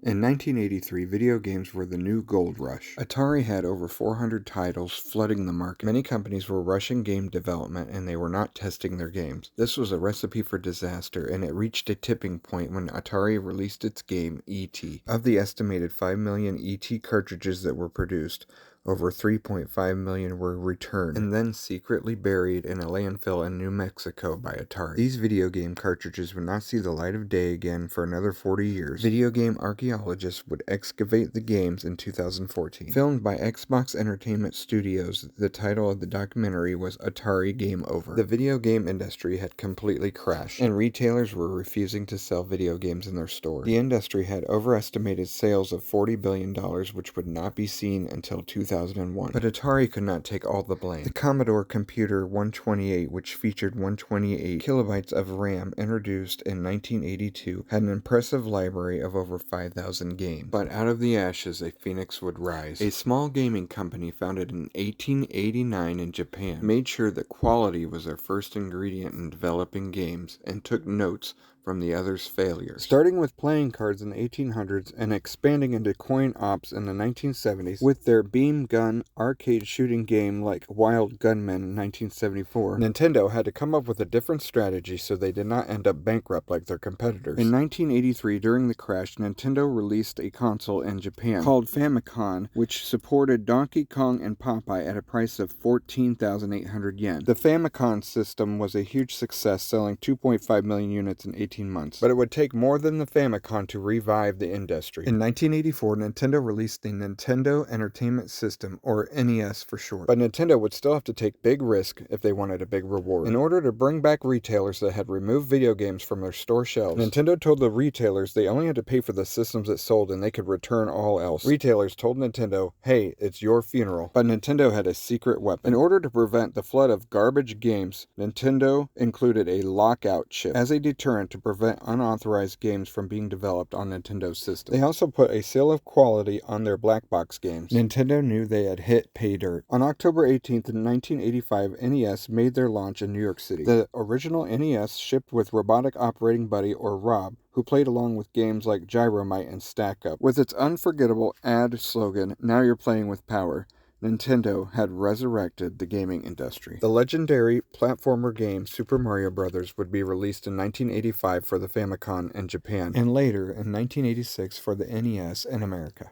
In 1983, video games were the new gold rush. Atari had over 400 titles flooding the market. Many companies were rushing game development and they were not testing their games. This was a recipe for disaster, and it reached a tipping point when Atari released its game, E.T. Of the estimated 5 million E.T. cartridges that were produced, over 3.5 million were returned and then secretly buried in a landfill in New Mexico by Atari. These video game cartridges would not see the light of day again for another 40 years. Video game archaeologists would excavate the games in 2014. Filmed by Xbox Entertainment Studios, the title of the documentary was Atari Game Over. The video game industry had completely crashed, and retailers were refusing to sell video games in their stores. The industry had overestimated sales of $40 billion, which would not be seen until 2001. But Atari could not take all the blame. The Commodore Computer 128, which featured 128 kilobytes of RAM, introduced in 1982, had an impressive library of over 5,000 games. But out of the ashes, a phoenix would rise. A small gaming company founded in 1889 in Japan made sure that quality was their first ingredient in developing games and took notes from the others' failures. Starting with playing cards in the 1800s and expanding into coin ops in the 1970s with their beam gun arcade shooting game like Wild Gunman in 1974, Nintendo had to come up with a different strategy so they did not end up bankrupt like their competitors. In 1983, during the crash, Nintendo released a console in Japan called Famicom, which supported Donkey Kong and Popeye at a price of 14,800 yen. The Famicom system was a huge success, selling 2.5 million units in 18 months, but it would take more than the Famicom to revive the industry. In 1984, Nintendo released the Nintendo Entertainment System, or NES for short, but Nintendo would still have to take big risk if they wanted a big reward. In order to bring back retailers that had removed video games from their store shelves, Nintendo told the retailers they only had to pay for the systems it sold and they could return all else. Retailers told Nintendo, hey, it's your funeral, but Nintendo had a secret weapon. In order to prevent the flood of garbage games, Nintendo included a lockout chip as a deterrent to prevent unauthorized games from being developed on Nintendo's system. They also put a seal of quality on their black box games. Nintendo knew they had hit pay dirt. On October 18th, 1985, NES made their launch in New York City. The original NES shipped with Robotic Operating Buddy, or Rob, who played along with games like Gyromite and Stack Up. With its unforgettable ad slogan, "Now you're playing with power," Nintendo had resurrected the gaming industry. The legendary platformer game Super Mario Bros. Would be released in 1985 for the Famicom in Japan, and later in 1986 for the NES in America.